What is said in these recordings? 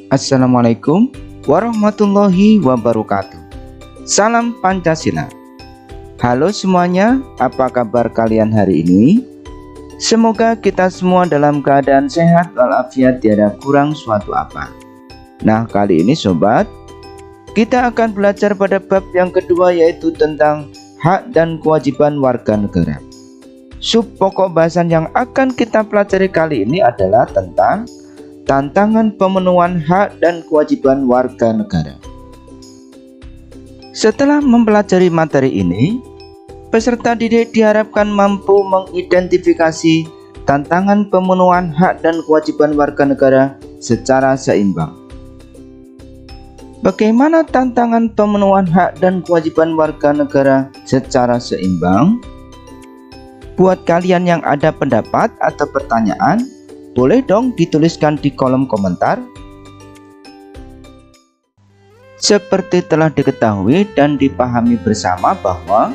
Assalamualaikum warahmatullahi wabarakatuh. Salam Pancasila. Halo semuanya, apa kabar kalian hari ini? Semoga kita semua dalam keadaan sehat walafiat, tiada kurang suatu apa. Nah, kali ini sobat, kita akan belajar pada bab yang kedua, yaitu tentang hak dan kewajiban warga negara. Sub pokok bahasan yang akan kita pelajari kali ini adalah tentang tantangan pemenuhan hak dan kewajiban warga negara. Setelah mempelajari materi ini, peserta didik diharapkan mampu mengidentifikasi tantangan pemenuhan hak dan kewajiban warga negara secara seimbang. Bagaimana tantangan pemenuhan hak dan kewajiban warga negara secara seimbang? Buat kalian yang ada pendapat atau pertanyaan, boleh dong dituliskan di kolom komentar. Seperti telah diketahui dan dipahami bersama bahwa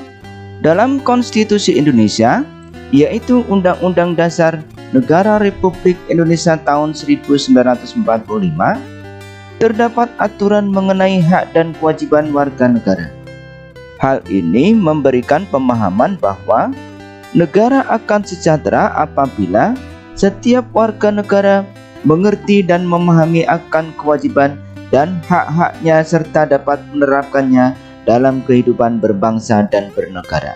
dalam Konstitusi Indonesia, yaitu Undang-Undang Dasar Negara Republik Indonesia tahun 1945, terdapat aturan mengenai hak dan kewajiban warga negara. Hal ini memberikan pemahaman bahwa negara akan sejahtera apabila setiap warga negara mengerti dan memahami akan kewajiban dan hak-haknya serta dapat menerapkannya dalam kehidupan berbangsa dan bernegara.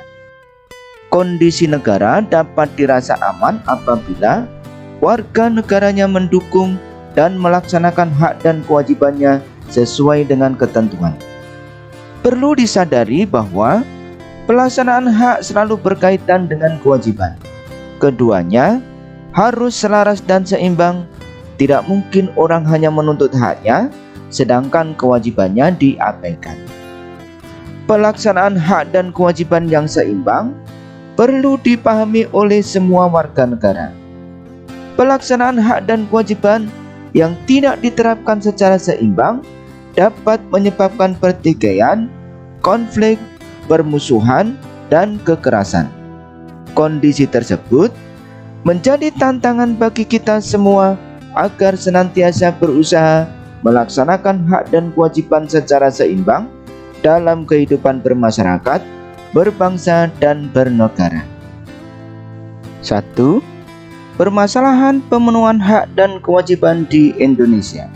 Kondisi negara dapat dirasa aman apabila warga negaranya mendukung dan melaksanakan hak dan kewajibannya sesuai dengan ketentuan. Perlu disadari bahwa pelaksanaan hak selalu berkaitan dengan kewajiban. Keduanya harus selaras dan seimbang. Tidak mungkin orang hanya menuntut haknya, sedangkan kewajibannya diabaikan. Pelaksanaan hak dan kewajiban yang seimbang perlu dipahami oleh semua warga negara. Pelaksanaan hak dan kewajiban yang tidak diterapkan secara seimbang dapat menyebabkan pertikaian, konflik, permusuhan, dan kekerasan. Kondisi tersebut menjadi tantangan bagi kita semua agar senantiasa berusaha melaksanakan hak dan kewajiban secara seimbang dalam kehidupan bermasyarakat, berbangsa, dan bernegara. 1. Permasalahan pemenuhan hak dan kewajiban di Indonesia.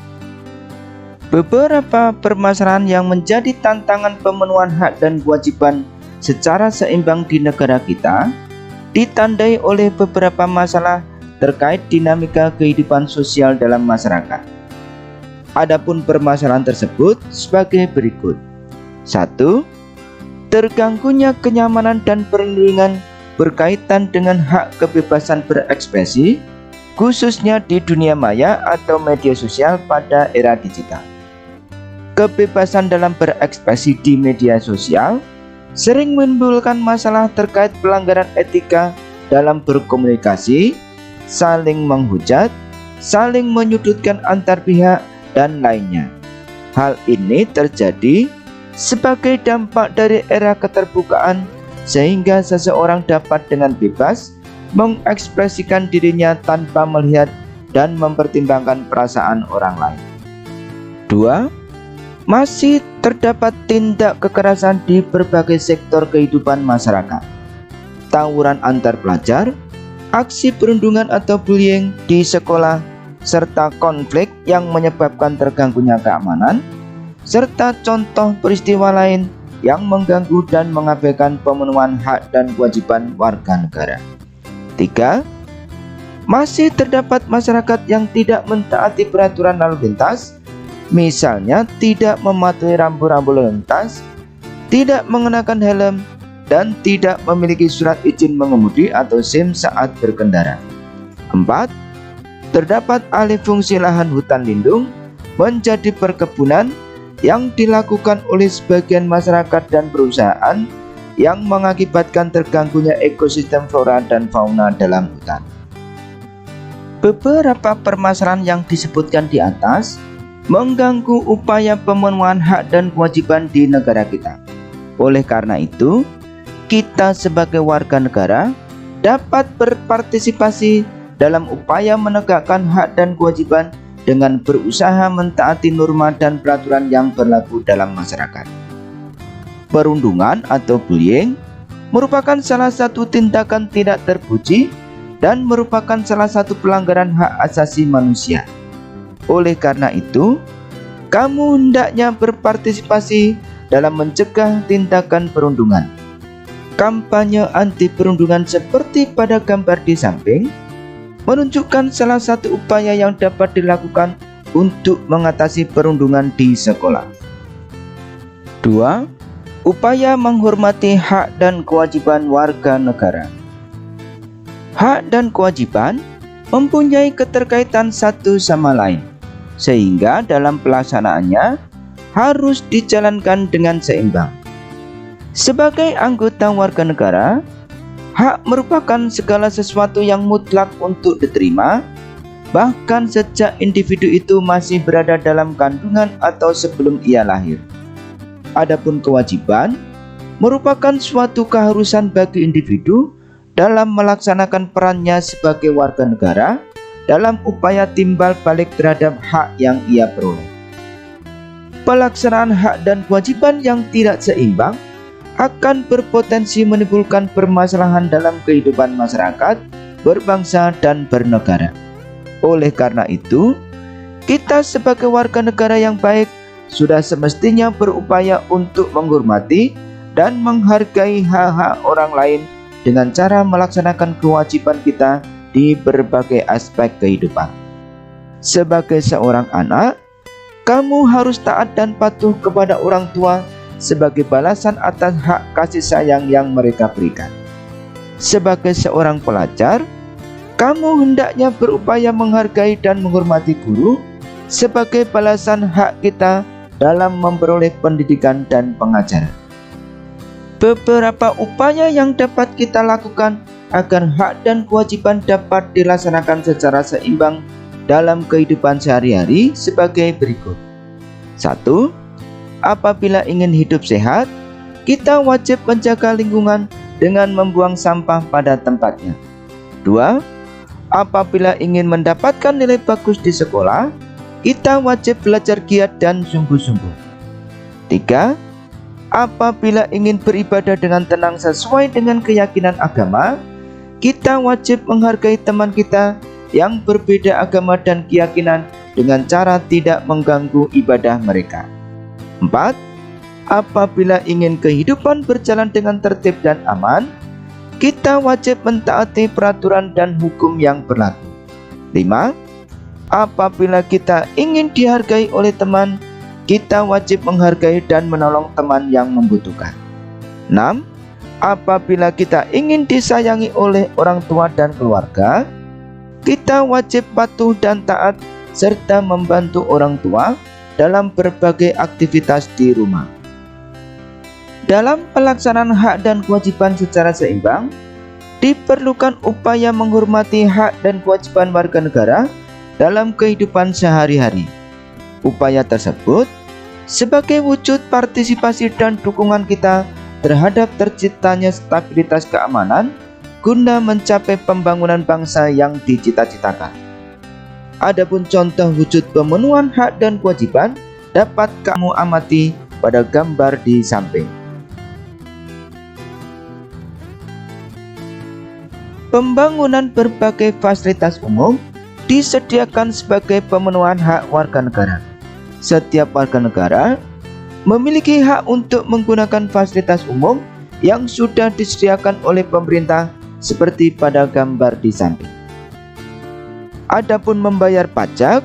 Beberapa permasalahan yang menjadi tantangan pemenuhan hak dan kewajiban secara seimbang di negara kita ditandai oleh beberapa masalah terkait dinamika kehidupan sosial dalam masyarakat. Adapun permasalahan tersebut sebagai berikut. 1. Terganggunya kenyamanan dan perlindungan berkaitan dengan hak kebebasan berekspresi, khususnya di dunia maya atau media sosial pada era digital. Kebebasan dalam berekspresi di media sosial sering menimbulkan masalah terkait pelanggaran etika dalam berkomunikasi, saling menghujat, saling menyudutkan antar pihak, dan lainnya. Hal ini terjadi sebagai dampak dari era keterbukaan, sehingga seseorang dapat dengan bebas mengekspresikan dirinya tanpa melihat dan mempertimbangkan perasaan orang lain. 2. Masih terdapat tindak kekerasan di berbagai sektor kehidupan masyarakat. Tawuran antar pelajar, aksi perundungan atau bullying di sekolah, serta konflik yang menyebabkan terganggunya keamanan, serta contoh peristiwa lain yang mengganggu dan mengabaikan pemenuhan hak dan kewajiban warga negara. 3. Masih terdapat masyarakat yang tidak mentaati peraturan lalu lintas, misalnya tidak mematuhi rambu-rambu lalu lintas, tidak mengenakan helm, dan tidak memiliki surat izin mengemudi atau SIM saat berkendara. 4. Terdapat alih fungsi lahan hutan lindung menjadi perkebunan yang dilakukan oleh sebagian masyarakat dan perusahaan yang mengakibatkan terganggunya ekosistem flora dan fauna dalam hutan. Beberapa permasalahan yang disebutkan di atas mengganggu upaya pemenuhan hak dan kewajiban di negara kita. Oleh karena itu, kita sebagai warga negara dapat berpartisipasi dalam upaya menegakkan hak dan kewajiban dengan berusaha mentaati norma dan peraturan yang berlaku dalam masyarakat. Perundungan atau bullying merupakan salah satu tindakan tidak terpuji dan merupakan salah satu pelanggaran hak asasi manusia. Oleh karena itu, kamu hendaknya berpartisipasi dalam mencegah tindakan perundungan. Kampanye anti perundungan seperti pada gambar di samping menunjukkan salah satu upaya yang dapat dilakukan untuk mengatasi perundungan di sekolah. 2. Upaya menghormati hak dan kewajiban warga negara. Hak dan kewajiban mempunyai keterkaitan satu sama lain, sehingga dalam pelaksanaannya harus dijalankan dengan seimbang. Sebagai anggota warga negara, hak merupakan segala sesuatu yang mutlak untuk diterima, bahkan sejak individu itu masih berada dalam kandungan atau sebelum ia lahir. Adapun kewajiban merupakan suatu keharusan bagi individu dalam melaksanakan perannya sebagai warga negara dalam upaya timbal balik terhadap hak yang ia peroleh. Pelaksanaan hak dan kewajiban yang tidak seimbang akan berpotensi menimbulkan permasalahan dalam kehidupan masyarakat, berbangsa, dan bernegara. Oleh karena itu, kita sebagai warga negara yang baik sudah semestinya berupaya untuk menghormati dan menghargai hak-hak orang lain dengan cara melaksanakan kewajiban kita di berbagai aspek kehidupan. Sebagai seorang anak, kamu harus taat dan patuh kepada orang tua sebagai balasan atas hak kasih sayang yang mereka berikan. Sebagai seorang pelajar, kamu hendaknya berupaya menghargai dan menghormati guru sebagai balasan hak kita dalam memperoleh pendidikan dan pengajaran. Beberapa upaya yang dapat kita lakukan agar hak dan kewajiban dapat dilaksanakan secara seimbang dalam kehidupan sehari-hari sebagai berikut. 1. Apabila ingin hidup sehat, kita wajib menjaga lingkungan dengan membuang sampah pada tempatnya. 2. Apabila ingin mendapatkan nilai bagus di sekolah, kita wajib belajar giat dan sungguh-sungguh. 3. Apabila ingin beribadah dengan tenang sesuai dengan keyakinan agama, kita wajib menghargai teman kita yang berbeda agama dan keyakinan dengan cara tidak mengganggu ibadah mereka. 4. Apabila ingin kehidupan berjalan dengan tertib dan aman, kita wajib mentaati peraturan dan hukum yang berlaku. 5. Apabila kita ingin dihargai oleh teman, kita wajib menghargai dan menolong teman yang membutuhkan. 6. Apabila kita ingin disayangi oleh orang tua dan keluarga, kita wajib patuh dan taat serta membantu orang tua dalam berbagai aktivitas di rumah. Dalam pelaksanaan hak dan kewajiban secara seimbang, diperlukan upaya menghormati hak dan kewajiban warga negara dalam kehidupan sehari-hari. Upaya tersebut sebagai wujud partisipasi dan dukungan kita terhadap terciptanya stabilitas keamanan guna mencapai pembangunan bangsa yang dicita-citakan. Adapun contoh wujud pemenuhan hak dan kewajiban dapat kamu amati pada gambar di samping. Pembangunan berbagai fasilitas umum disediakan sebagai pemenuhan hak warga negara. Setiap warga negara memiliki hak untuk menggunakan fasilitas umum yang sudah disediakan oleh pemerintah seperti pada gambar di samping. Adapun membayar pajak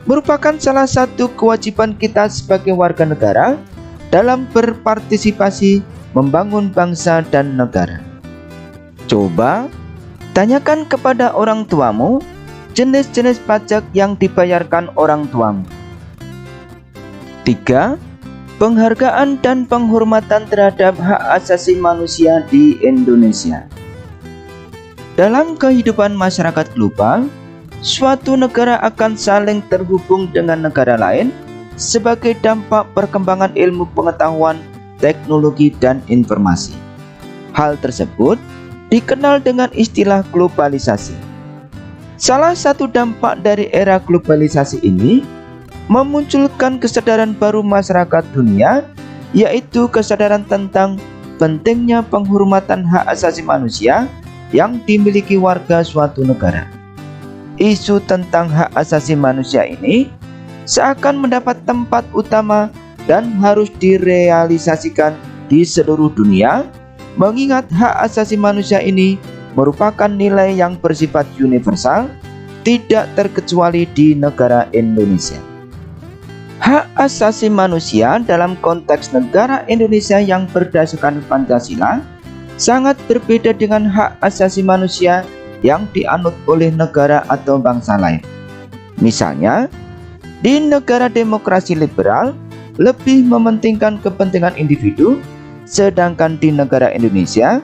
merupakan salah satu kewajiban kita sebagai warga negara dalam berpartisipasi membangun bangsa dan negara. Coba tanyakan kepada orang tuamu jenis-jenis pajak yang dibayarkan orang tuamu. 3. Penghargaan dan penghormatan terhadap hak asasi manusia di Indonesia. Dalam kehidupan masyarakat global, suatu negara akan saling terhubung dengan negara lain sebagai dampak perkembangan ilmu pengetahuan, teknologi, dan informasi. Hal tersebut dikenal dengan istilah globalisasi. Salah satu dampak dari era globalisasi ini memunculkan kesadaran baru masyarakat dunia, yaitu kesadaran tentang pentingnya penghormatan hak asasi manusia yang dimiliki warga suatu negara. Isu tentang hak asasi manusia ini seakan mendapat tempat utama dan harus direalisasikan di seluruh dunia, mengingat hak asasi manusia ini merupakan nilai yang bersifat universal, tidak terkecuali di negara Indonesia. Hak asasi manusia dalam konteks negara Indonesia yang berdasarkan Pancasila sangat berbeda dengan hak asasi manusia yang dianut oleh negara atau bangsa lain. Misalnya, di negara demokrasi liberal lebih mementingkan kepentingan individu, sedangkan di negara Indonesia,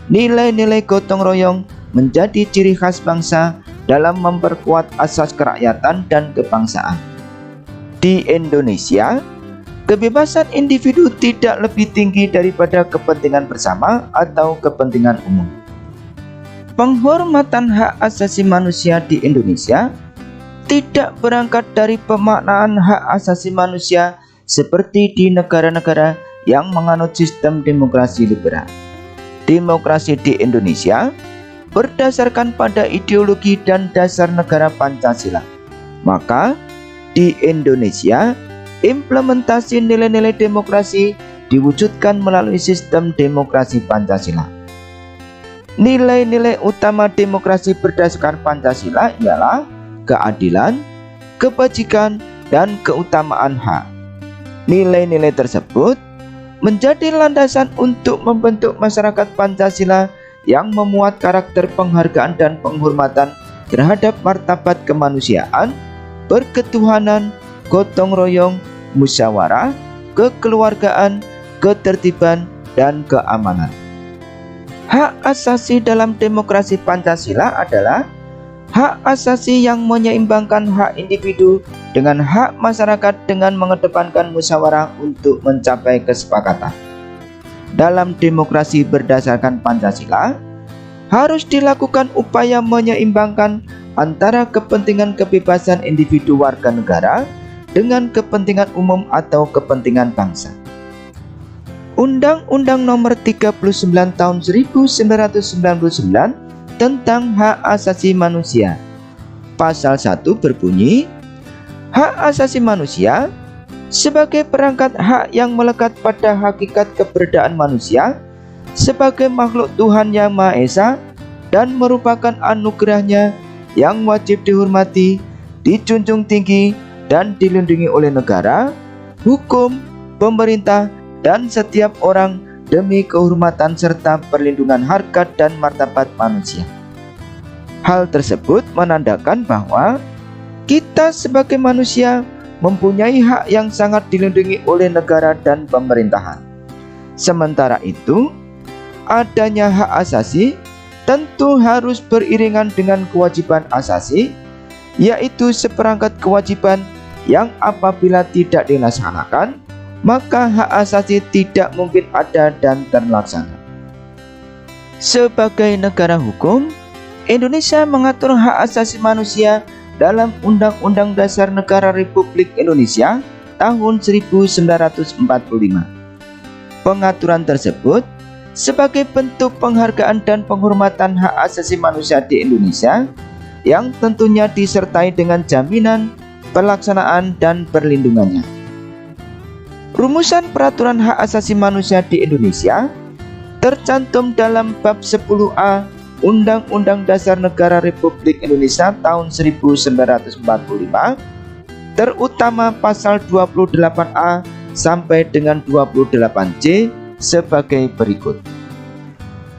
nilai-nilai gotong royong menjadi ciri khas bangsa dalam memperkuat asas kerakyatan dan kebangsaan. Di Indonesia, kebebasan individu tidak lebih tinggi daripada kepentingan bersama atau kepentingan umum. Penghormatan hak asasi manusia di Indonesia tidak berangkat dari pemaknaan hak asasi manusia seperti di negara-negara yang menganut sistem demokrasi liberal. Demokrasi di Indonesia berdasarkan pada ideologi dan dasar negara Pancasila. Maka, di Indonesia, implementasi nilai-nilai demokrasi diwujudkan melalui sistem demokrasi Pancasila. Nilai-nilai utama demokrasi berdasarkan Pancasila ialah keadilan, kebajikan, dan keutamaan hak. Nilai-nilai tersebut menjadi landasan untuk membentuk masyarakat Pancasila yang memuat karakter penghargaan dan penghormatan terhadap martabat kemanusiaan, berketuhanan, gotong royong, musyawarah, kekeluargaan, ketertiban, dan keamanan. Hak asasi dalam demokrasi Pancasila adalah hak asasi yang menyeimbangkan hak individu dengan hak masyarakat dengan mengedepankan musyawarah untuk mencapai kesepakatan. Dalam demokrasi berdasarkan Pancasila, harus dilakukan upaya menyeimbangkan antara kepentingan kebebasan individu warga negara dengan kepentingan umum atau kepentingan bangsa. Undang-Undang Nomor 39 Tahun 1999 tentang Hak Asasi Manusia. Pasal 1 berbunyi, hak asasi manusia sebagai perangkat hak yang melekat pada hakikat keberadaan manusia sebagai makhluk Tuhan Yang Maha Esa dan merupakan anugerahnya yang wajib dihormati, dijunjung tinggi, dan dilindungi oleh negara, hukum, pemerintah, dan setiap orang demi kehormatan serta perlindungan harkat dan martabat manusia. Hal tersebut menandakan bahwa kita sebagai manusia mempunyai hak yang sangat dilindungi oleh negara dan pemerintahan. Sementara itu, adanya hak asasi tentu harus beriringan dengan kewajiban asasi, yaitu seperangkat kewajiban yang apabila tidak dilaksanakan, maka hak asasi tidak mungkin ada dan terlaksana. Sebagai negara hukum, Indonesia mengatur hak asasi manusia dalam Undang-Undang Dasar Negara Republik Indonesia tahun 1945. Pengaturan tersebut sebagai bentuk penghargaan dan penghormatan hak asasi manusia di Indonesia yang tentunya disertai dengan jaminan, pelaksanaan, dan perlindungannya. Rumusan peraturan hak asasi manusia di Indonesia tercantum dalam bab 10A Undang-Undang Dasar Negara Republik Indonesia tahun 1945, terutama pasal 28A sampai dengan 28C sebagai berikut.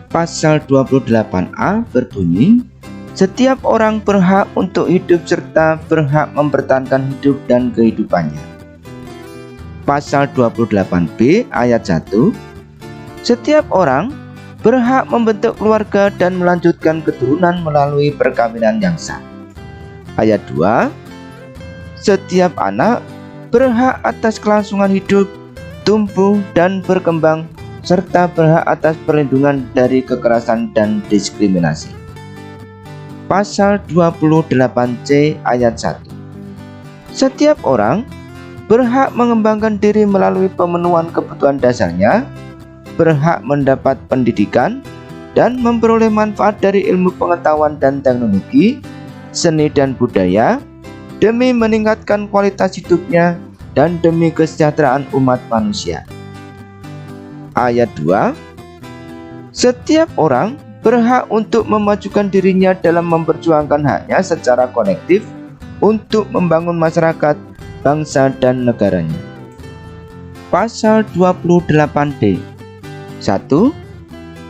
Pasal 28A berbunyi, setiap orang berhak untuk hidup serta berhak mempertahankan hidup dan kehidupannya. Pasal 28B ayat 1, setiap orang berhak membentuk keluarga dan melanjutkan keturunan melalui perkawinan yang sah. Ayat 2, setiap anak berhak atas kelangsungan hidup, tumbuh dan berkembang, serta berhak atas perlindungan dari kekerasan dan diskriminasi. Pasal 28C ayat 1. Setiap orang berhak mengembangkan diri melalui pemenuhan kebutuhan dasarnya, berhak mendapat pendidikan, dan memperoleh manfaat dari ilmu pengetahuan dan teknologi, seni dan budaya, demi meningkatkan kualitas hidupnya dan demi kesejahteraan umat manusia. Ayat 2. Setiap orang berhak untuk memajukan dirinya dalam memperjuangkan haknya secara kolektif untuk membangun masyarakat, bangsa, dan negaranya. Pasal 28D. 1.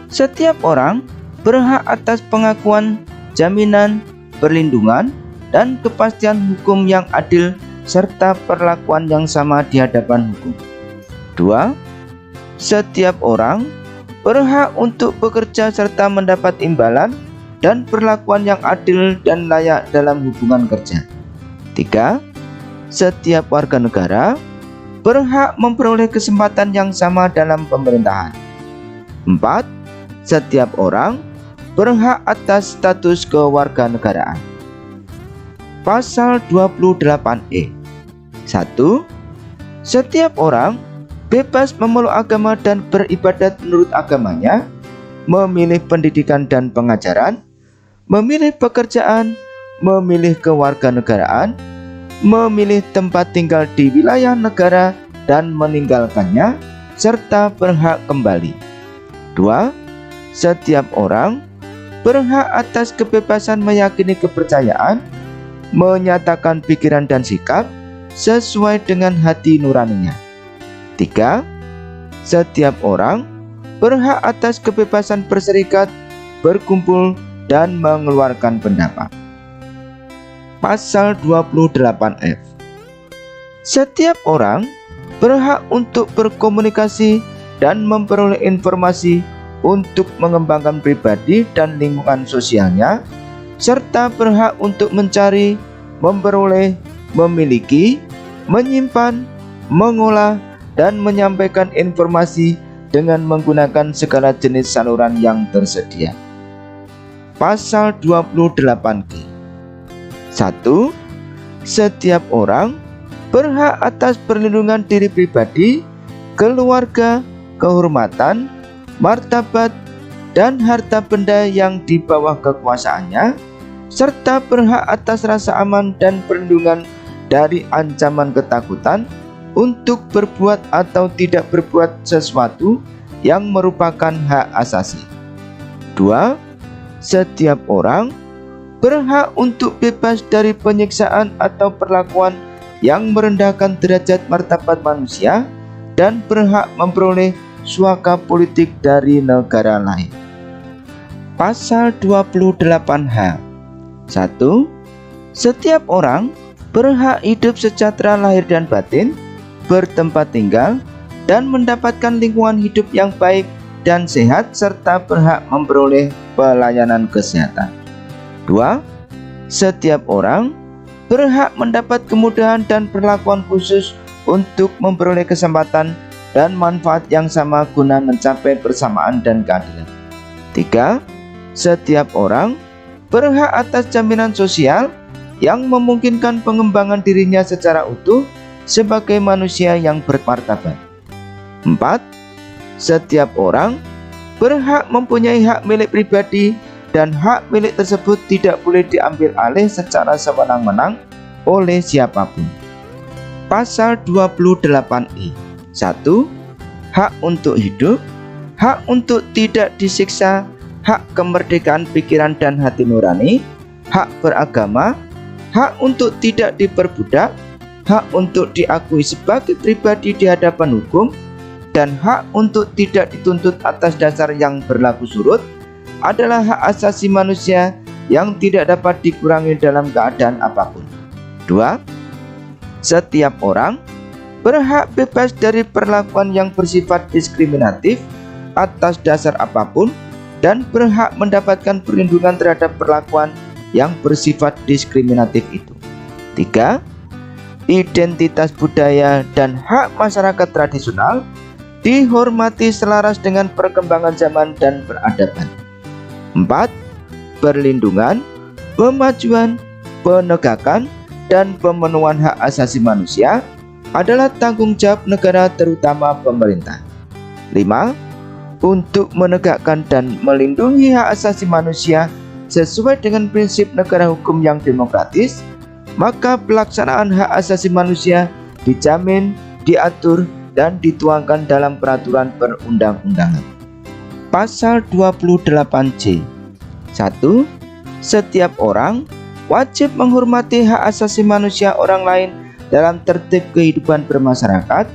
Setiap orang berhak atas pengakuan, jaminan, perlindungan, dan kepastian hukum yang adil serta perlakuan yang sama di hadapan hukum. 2. Setiap orang berhak untuk bekerja serta mendapat imbalan dan perlakuan yang adil dan layak dalam hubungan kerja. 3. Setiap warga negara berhak memperoleh kesempatan yang sama dalam pemerintahan. 4. Setiap orang berhak atas status kewarganegaraan. Pasal 28E. 1. Setiap orang bebas memeluk agama dan beribadat menurut agamanya, memilih pendidikan dan pengajaran, memilih pekerjaan, memilih kewarganegaraan, memilih tempat tinggal di wilayah negara dan meninggalkannya, serta berhak kembali. 2. Setiap orang berhak atas kebebasan meyakini kepercayaan, menyatakan pikiran dan sikap sesuai dengan hati nuraninya. 3. Setiap orang berhak atas kebebasan berserikat, berkumpul, dan mengeluarkan pendapat. Pasal 28F. Setiap orang berhak untuk berkomunikasi dan memperoleh informasi untuk mengembangkan pribadi dan lingkungan sosialnya, serta berhak untuk mencari, memperoleh, memiliki, menyimpan, mengolah, dan menyampaikan informasi dengan menggunakan segala jenis saluran yang tersedia. Pasal 28G. 1. Setiap orang berhak atas perlindungan diri pribadi, keluarga, kehormatan, martabat, dan harta benda yang di bawah kekuasaannya, serta berhak atas rasa aman dan perlindungan dari ancaman ketakutan untuk berbuat atau tidak berbuat sesuatu yang merupakan hak asasi. 2. Setiap orang berhak untuk bebas dari penyiksaan atau perlakuan yang merendahkan derajat martabat manusia dan berhak memperoleh suaka politik dari negara lain. Pasal 28H. 1. Setiap orang berhak hidup sejahtera lahir dan batin, bertempat tinggal, dan mendapatkan lingkungan hidup yang baik dan sehat, serta berhak memperoleh pelayanan kesehatan. 2. Setiap orang berhak mendapat kemudahan dan perlakuan khusus untuk memperoleh kesempatan dan manfaat yang sama guna mencapai persamaan dan keadilan. 3. Setiap orang berhak atas jaminan sosial yang memungkinkan pengembangan dirinya secara utuh sebagai manusia yang bermartabat. 4. Setiap orang berhak mempunyai hak milik pribadi dan hak milik tersebut tidak boleh diambil alih secara sewenang-wenang oleh siapapun. Pasal 28I. 1. Hak untuk hidup, hak untuk tidak disiksa, hak kemerdekaan pikiran dan hati nurani, hak beragama, hak untuk tidak diperbudak, hak untuk diakui sebagai pribadi di hadapan hukum, dan hak untuk tidak dituntut atas dasar yang berlaku surut adalah hak asasi manusia yang tidak dapat dikurangi dalam keadaan apapun. 2. Setiap orang berhak bebas dari perlakuan yang bersifat diskriminatif atas dasar apapun dan berhak mendapatkan perlindungan terhadap perlakuan yang bersifat diskriminatif itu. 3. Identitas budaya dan hak masyarakat tradisional dihormati selaras dengan perkembangan zaman dan peradaban. 4. Perlindungan, pemajuan, penegakan, dan pemenuhan hak asasi manusia adalah tanggung jawab negara, terutama pemerintah. 5. Untuk menegakkan dan melindungi hak asasi manusia sesuai dengan prinsip negara hukum yang demokratis, maka pelaksanaan hak asasi manusia dijamin, diatur, dan dituangkan dalam peraturan perundang-undangan. Pasal 28C. 1. Setiap orang wajib menghormati hak asasi manusia orang lain dalam tertib kehidupan bermasyarakat,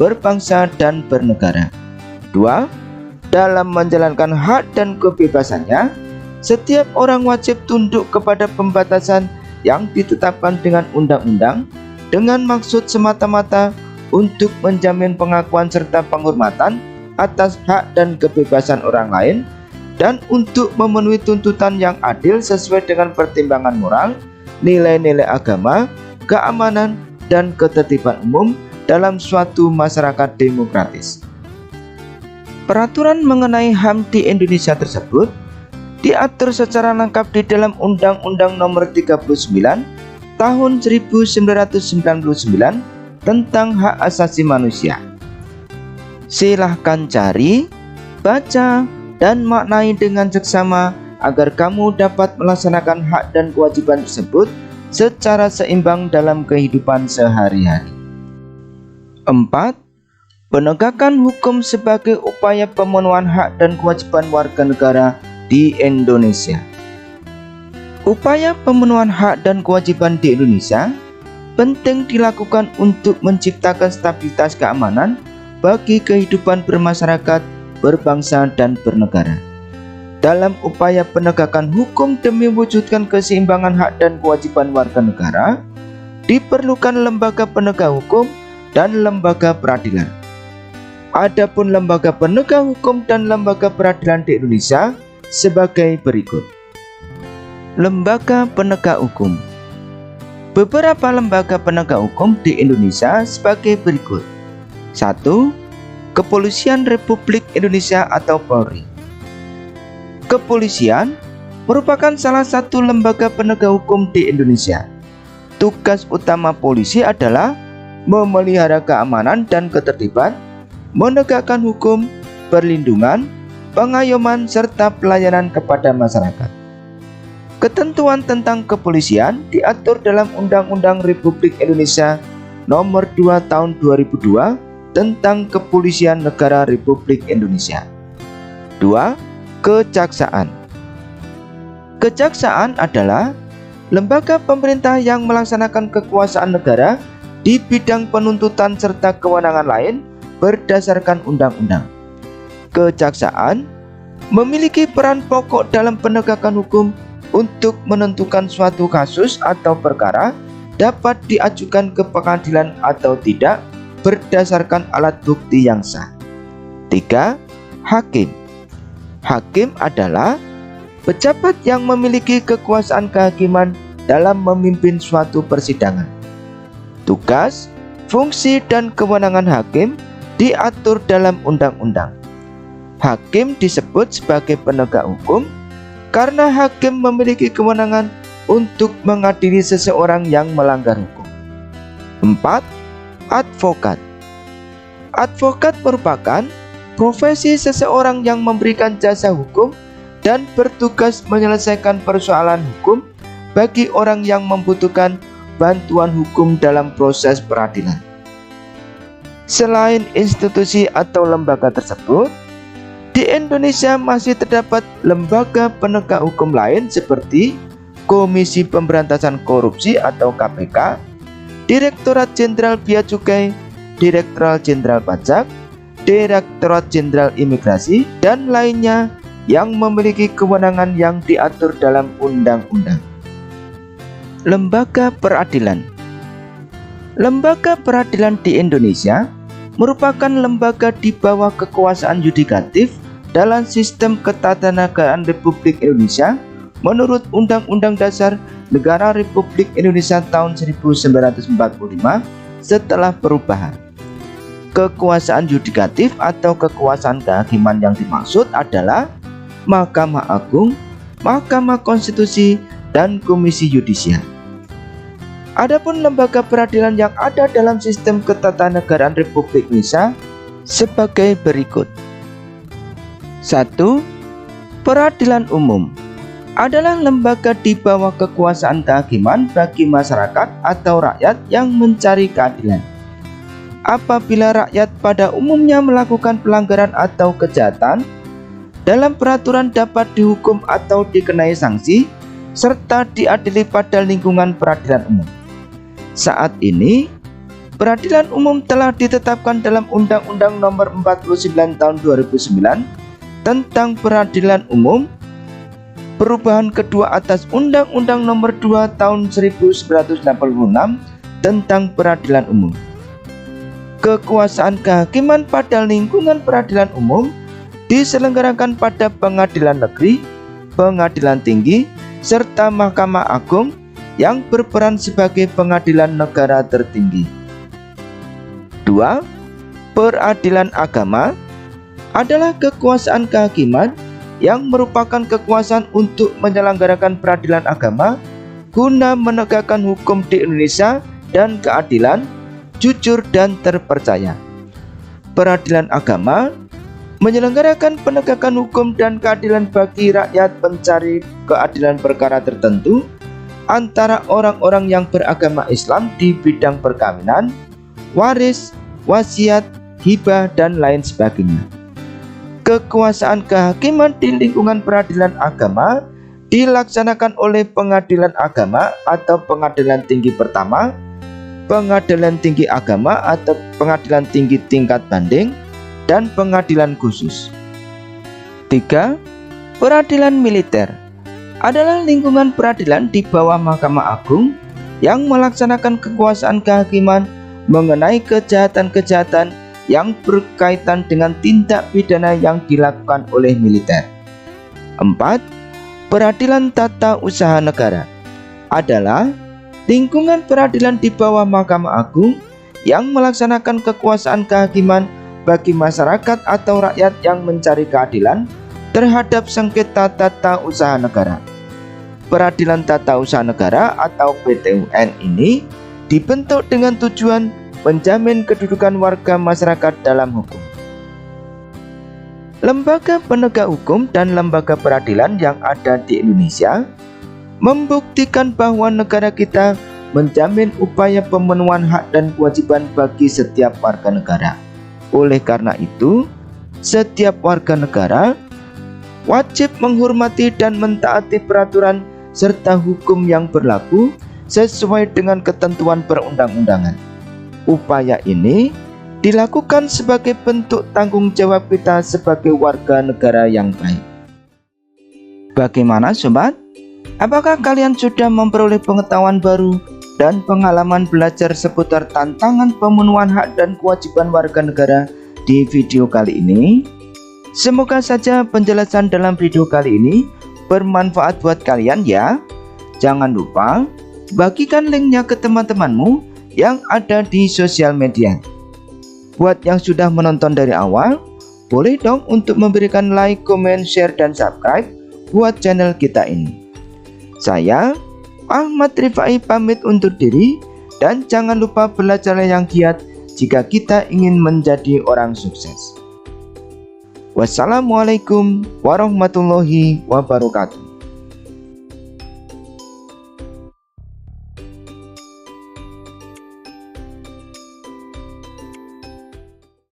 berbangsa, dan bernegara. 2. Dalam menjalankan hak dan kebebasannya, setiap orang wajib tunduk kepada pembatasan yang ditetapkan dengan undang-undang dengan maksud semata-mata untuk menjamin pengakuan serta penghormatan atas hak dan kebebasan orang lain dan untuk memenuhi tuntutan yang adil sesuai dengan pertimbangan moral, nilai-nilai agama, keamanan, dan ketertiban umum dalam suatu masyarakat demokratis. Peraturan mengenai HAM di Indonesia tersebut diatur secara lengkap di dalam Undang-Undang Nomor 39 Tahun 1999 tentang Hak Asasi Manusia. Silahkan cari, baca, dan maknai dengan seksama agar kamu dapat melaksanakan hak dan kewajiban tersebut secara seimbang dalam kehidupan sehari-hari. 4. Penegakan hukum sebagai upaya pemenuhan hak dan kewajiban warga negara di Indonesia. Upaya pemenuhan hak dan kewajiban di Indonesia penting dilakukan untuk menciptakan stabilitas keamanan bagi kehidupan bermasyarakat, berbangsa, dan bernegara. Dalam upaya penegakan hukum demi mewujudkan keseimbangan hak dan kewajiban warga negara, diperlukan lembaga penegak hukum dan lembaga peradilan. Adapun lembaga penegak hukum dan lembaga peradilan di Indonesia sebagai berikut. Lembaga penegak hukum. Beberapa lembaga penegak hukum di Indonesia sebagai berikut. 1. Kepolisian Republik Indonesia atau Polri. Kepolisian merupakan salah satu lembaga penegak hukum di Indonesia. Tugas utama polisi adalah memelihara keamanan dan ketertiban, menegakkan hukum, perlindungan, pengayoman, serta pelayanan kepada masyarakat. Ketentuan tentang kepolisian diatur dalam Undang-Undang Republik Indonesia Nomor 2 Tahun 2002 tentang Kepolisian Negara Republik Indonesia. 2. Kejaksaan. Kejaksaan adalah lembaga pemerintah yang melaksanakan kekuasaan negara di bidang penuntutan serta kewenangan lain berdasarkan undang-undang. Kejaksaan memiliki peran pokok dalam penegakan hukum untuk menentukan suatu kasus atau perkara dapat diajukan ke pengadilan atau tidak berdasarkan alat bukti yang sah. 3. Hakim. Hakim adalah pejabat yang memiliki kekuasaan kehakiman dalam memimpin suatu persidangan. Tugas, fungsi, dan kewenangan hakim diatur dalam undang-undang. Hakim disebut sebagai penegak hukum karena hakim memiliki kewenangan untuk mengadili seseorang yang melanggar hukum. 4. Advokat. Advokat merupakan profesi seseorang yang memberikan jasa hukum dan bertugas menyelesaikan persoalan hukum bagi orang yang membutuhkan bantuan hukum dalam proses peradilan. Selain institusi atau lembaga tersebut, di Indonesia masih terdapat lembaga penegak hukum lain seperti Komisi Pemberantasan Korupsi atau KPK, Direktorat Jenderal Bea Cukai, Direktorat Jenderal Pajak, Direktorat Jenderal Imigrasi, dan lainnya yang memiliki kewenangan yang diatur dalam undang-undang. Lembaga peradilan. Lembaga peradilan di Indonesia merupakan lembaga di bawah kekuasaan yudikatif dalam sistem ketatanegaraan Republik Indonesia menurut Undang-Undang Dasar Negara Republik Indonesia tahun 1945 setelah perubahan. Kekuasaan yudikatif atau kekuasaan kehakiman yang dimaksud adalah Mahkamah Agung, Mahkamah Konstitusi, dan Komisi Yudisial. Adapun lembaga peradilan yang ada dalam sistem ketatanegaraan Republik Indonesia sebagai berikut. 1. Peradilan umum adalah lembaga di bawah kekuasaan kehakiman bagi masyarakat atau rakyat yang mencari keadilan. Apabila rakyat pada umumnya melakukan pelanggaran atau kejahatan, dalam peraturan dapat dihukum atau dikenai sanksi serta diadili pada lingkungan peradilan umum. Saat ini, peradilan umum telah ditetapkan dalam Undang-Undang Nomor 49 Tahun 2009 tentang Peradilan Umum, perubahan kedua atas Undang-Undang Nomor 2 Tahun 1986 tentang Peradilan Umum. Kekuasaan kehakiman pada lingkungan peradilan umum diselenggarakan pada pengadilan negeri, pengadilan tinggi, serta Mahkamah Agung yang berperan sebagai pengadilan negara tertinggi. 2. Peradilan agama adalah kekuasaan kehakiman yang merupakan kekuasaan untuk menyelenggarakan peradilan agama guna menegakkan hukum di Indonesia dan keadilan, jujur dan terpercaya. Peradilan agama menyelenggarakan penegakan hukum dan keadilan bagi rakyat pencari keadilan perkara tertentu antara orang-orang yang beragama Islam di bidang perkawinan, waris, wasiat, hibah, dan lain sebagainya. Kekuasaan kehakiman di lingkungan peradilan agama dilaksanakan oleh pengadilan agama atau pengadilan tinggi pertama, pengadilan tinggi agama atau pengadilan tinggi tingkat banding, dan pengadilan khusus. 3. Peradilan militer adalah lingkungan peradilan di bawah Mahkamah Agung yang melaksanakan kekuasaan kehakiman mengenai kejahatan-kejahatan yang berkaitan dengan tindak pidana yang dilakukan oleh militer. 4. Peradilan tata usaha negara adalah lingkungan peradilan di bawah Mahkamah Agung yang melaksanakan kekuasaan kehakiman bagi masyarakat atau rakyat yang mencari keadilan terhadap sengketa tata usaha negara. Peradilan tata usaha negara atau PTUN ini dibentuk dengan tujuan menjamin kedudukan warga masyarakat dalam hukum. Lembaga penegak hukum dan lembaga peradilan yang ada di Indonesia membuktikan bahwa negara kita menjamin upaya pemenuhan hak dan kewajiban bagi setiap warga negara. Oleh karena itu, setiap warga negara wajib menghormati dan mentaati peraturan serta hukum yang berlaku sesuai dengan ketentuan perundang-undangan. Upaya ini dilakukan sebagai bentuk tanggung jawab kita sebagai warga negara yang baik. Bagaimana sobat? Apakah kalian sudah memperoleh pengetahuan baru dan pengalaman belajar seputar tantangan pemenuhan hak dan kewajiban warga negara di video kali ini? Semoga saja penjelasan dalam video kali ini bermanfaat buat kalian ya. Jangan lupa bagikan linknya ke teman-temanmu yang ada di sosial media. Buat yang sudah menonton dari awal, boleh dong untuk memberikan like, comment, share, dan subscribe buat channel kita ini. Saya Ahmad Rifai pamit undur diri, dan jangan lupa belajar yang giat jika kita ingin menjadi orang sukses. Wassalamualaikum warahmatullahi wabarakatuh.